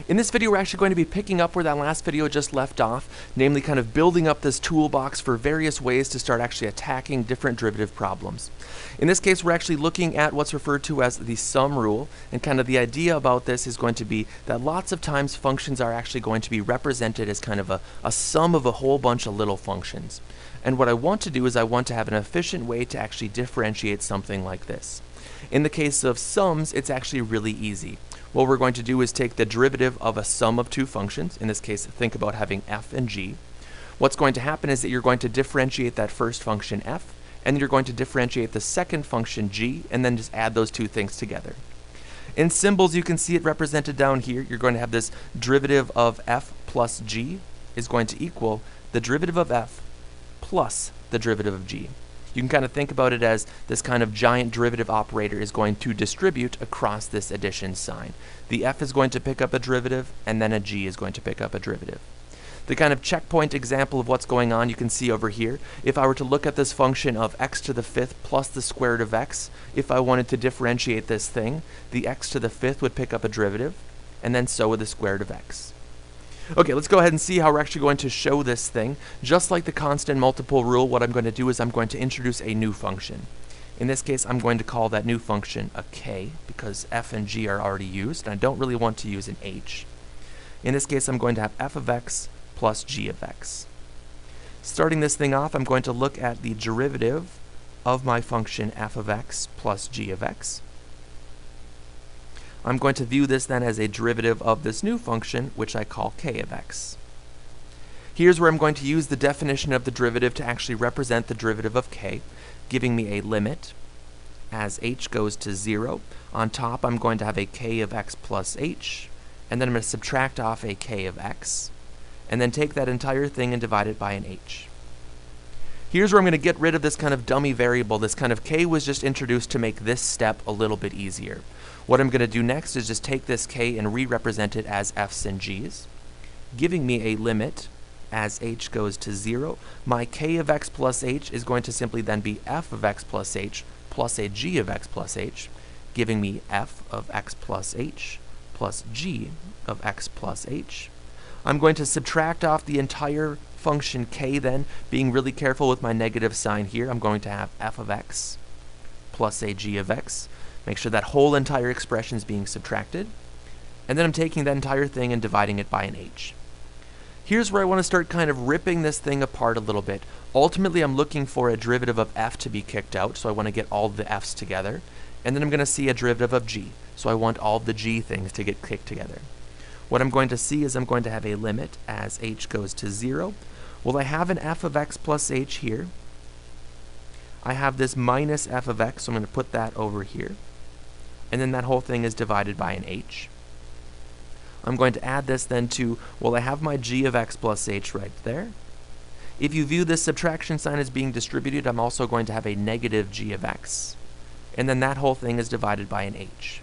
In this video, we're actually going to be picking up where that last video just left off, namely kind of building up this toolbox for various ways to start actually attacking different derivative problems. In this case, we're actually looking at what's referred to as the sum rule, and kind of the idea about this is going to be that lots of times functions are actually going to be represented as kind of a sum of a whole bunch of little functions. And what I want to do is I want to have an efficient way to actually differentiate something like this. In the case of sums, it's actually really easy. What we're going to do is take the derivative of a sum of two functions. In this case, think about having f and g. What's going to happen is that you're going to differentiate that first function f, and then you're going to differentiate the second function g, and then just add those two things together. In symbols, you can see it represented down here. You're going to have this derivative of f plus g is going to equal the derivative of f plus the derivative of g. You can kind of think about it as this kind of giant derivative operator is going to distribute across this addition sign. The f is going to pick up a derivative, and then a g is going to pick up a derivative. The kind of checkpoint example of what's going on you can see over here. If I were to look at this function of x to the fifth plus the square root of x, if I wanted to differentiate this thing, the x to the fifth would pick up a derivative, and then so would the square root of x. Okay, let's go ahead and see how we're actually going to show this thing. Just like the constant multiple rule, what I'm going to do is I'm going to introduce a new function. In this case, I'm going to call that new function a k, because f and g are already used, and I don't really want to use an h. In this case, I'm going to have f of x plus g of x. Starting this thing off, I'm going to look at the derivative of my function f of x plus g of x. I'm going to view this then as a derivative of this new function, which I call k of x. Here's where I'm going to use the definition of the derivative to actually represent the derivative of k, giving me a limit as h goes to 0. On top, I'm going to have a k of x plus h, and then I'm going to subtract off a k of x, and then take that entire thing and divide it by an h. Here's where I'm going to get rid of this kind of dummy variable. This kind of k was just introduced to make this step a little bit easier. What I'm going to do next is just take this k and re-represent it as f's and g's, giving me a limit as h goes to 0. My k of x plus h is going to simply then be f of x plus h plus a g of x plus h, giving me f of x plus h plus g of x plus h. I'm going to subtract off the entire function k then, being really careful with my negative sign here. I'm going to have f of x plus a g of x. Make sure that whole entire expression is being subtracted. And then I'm taking that entire thing and dividing it by an h. Here's where I want to start kind of ripping this thing apart a little bit. Ultimately, I'm looking for a derivative of f to be kicked out, so I want to get all the f's together. And then I'm going to see a derivative of g, so I want all the g things to get kicked together. What I'm going to see is I'm going to have a limit as h goes to 0. Well, I have an f of x plus h here. I have this minus f of x, so I'm going to put that over here. And then that whole thing is divided by an h. I'm going to add this then to, well, I have my g of x plus h right there. If you view this subtraction sign as being distributed, I'm also going to have a negative g of x. And then that whole thing is divided by an h.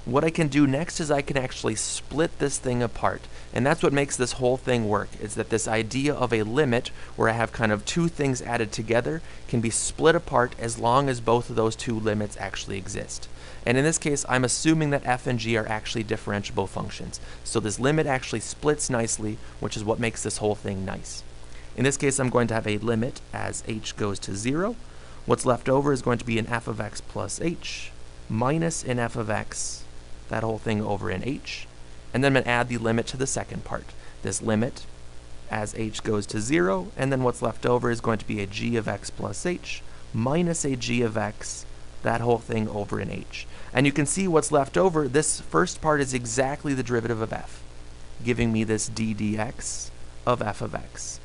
What I can do next is I can actually split this thing apart. And that's what makes this whole thing work, is that this idea of a limit where I have kind of two things added together can be split apart as long as both of those two limits actually exist. And in this case, I'm assuming that f and g are actually differentiable functions. So this limit actually splits nicely, which is what makes this whole thing nice. In this case, I'm going to have a limit as h goes to 0. What's left over is going to be an f of x plus h minus an f of x, that whole thing over an h. And then I'm going to add the limit to the second part. This limit as h goes to 0, and then what's left over is going to be a g of x plus h minus a g of x, that whole thing over an h. And you can see what's left over. This first part is exactly the derivative of f, giving me this d dx of f of x.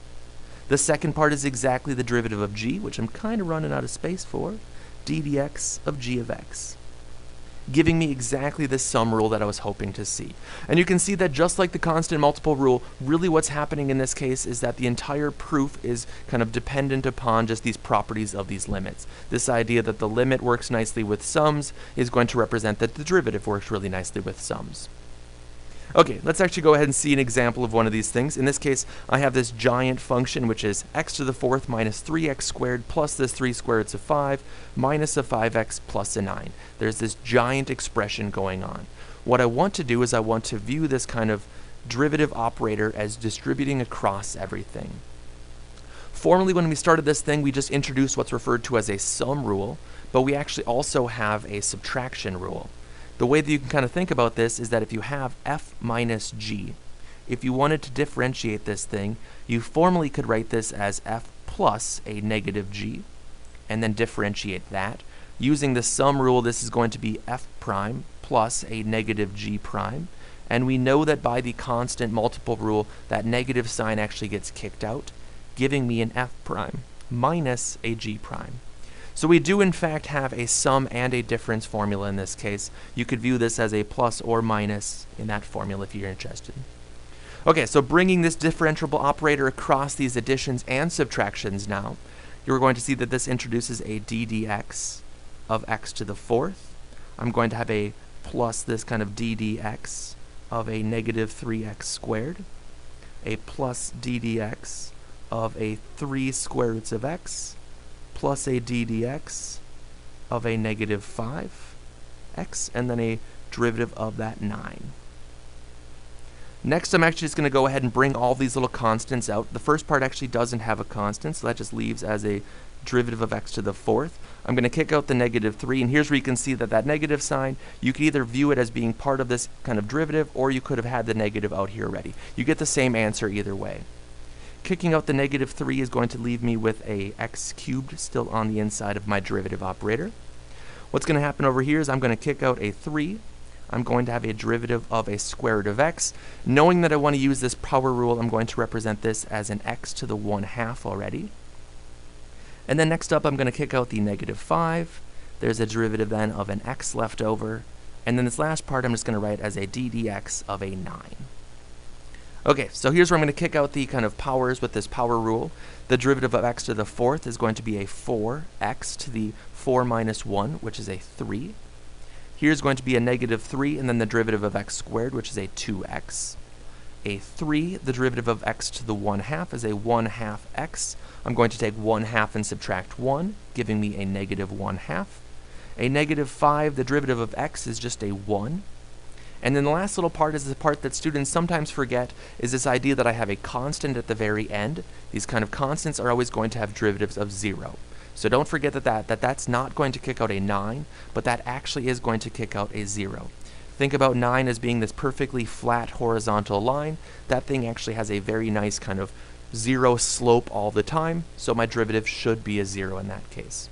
The second part is exactly the derivative of g, which I'm kind of running out of space for, d dx of g of x, giving me exactly the sum rule that I was hoping to see. And you can see that just like the constant multiple rule, really what's happening in this case is that the entire proof is kind of dependent upon just these properties of these limits. This idea that the limit works nicely with sums is going to represent that the derivative works really nicely with sums. Okay, let's actually go ahead and see an example of one of these things. In this case, I have this giant function, which is x to the fourth minus 3x squared plus this 3 square roots of 5 minus a 5x plus a 9. There's this giant expression going on. What I want to do is I want to view this kind of derivative operator as distributing across everything. Formally, when we started this thing, we just introduced what's referred to as a sum rule, but we actually also have a subtraction rule. The way that you can kind of think about this is that if you have f minus g, if you wanted to differentiate this thing, you formally could write this as f plus a negative g, and then differentiate that. Using the sum rule, this is going to be f prime plus a negative g prime, and we know that by the constant multiple rule, that negative sign actually gets kicked out, giving me an f prime minus a g prime. So we do in fact have a sum and a difference formula in this case. You could view this as a plus or minus in that formula if you're interested. Okay, so bringing this differentiable operator across these additions and subtractions now, you're going to see that this introduces a ddx of x to the fourth. I'm going to have a plus this kind of ddx of a negative 3x squared, a plus ddx of a 3 square roots of x, plus a ddx of a negative 5x, and then a derivative of that 9. Next, I'm actually just going to go ahead and bring all these little constants out. The first part actually doesn't have a constant, so that just leaves as a derivative of x to the fourth. I'm going to kick out the negative 3, and here's where you can see that that negative sign, you could either view it as being part of this kind of derivative, or you could have had the negative out here already. You get the same answer either way. Kicking out the negative 3 is going to leave me with a x cubed still on the inside of my derivative operator. What's going to happen over here is I'm going to kick out a 3. I'm going to have a derivative of a square root of x. Knowing that I want to use this power rule, I'm going to represent this as an x to the 1/2 already. And then next up, I'm going to kick out the negative 5. There's a derivative then of an x left over. And then this last part I'm just going to write as a ddx of a 9. Okay, so here's where I'm going to kick out the kind of powers with this power rule. The derivative of x to the fourth is going to be a 4x to the 4 minus 1, which is a 3. Here's going to be a negative 3, and then the derivative of x squared, which is a 2x. A 3, the derivative of x to the 1/2 is a 1/2 x. I'm going to take 1/2 and subtract 1, giving me a negative 1/2. A negative 5, the derivative of x is just a 1. And then the last little part is the part that students sometimes forget, is this idea that I have a constant at the very end. These kind of constants are always going to have derivatives of 0. So don't forget that's not going to kick out a 9, but that actually is going to kick out a 0. Think about 9 as being this perfectly flat horizontal line. That thing actually has a very nice kind of 0 slope all the time, so my derivative should be a 0 in that case.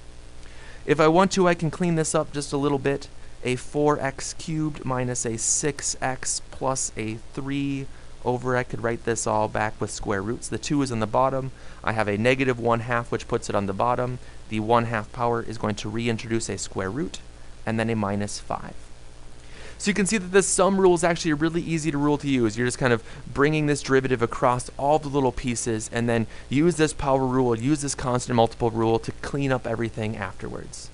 If I want to, I can clean this up just a little bit. A 4x cubed minus a 6x plus a 3 over, I could write this all back with square roots. The 2 is on the bottom. I have a negative 1/2, which puts it on the bottom. The 1/2 power is going to reintroduce a square root, and then a minus 5. So you can see that this sum rule is actually a really easy rule to use. You're just kind of bringing this derivative across all the little pieces, and then use this power rule, use this constant multiple rule to clean up everything afterwards.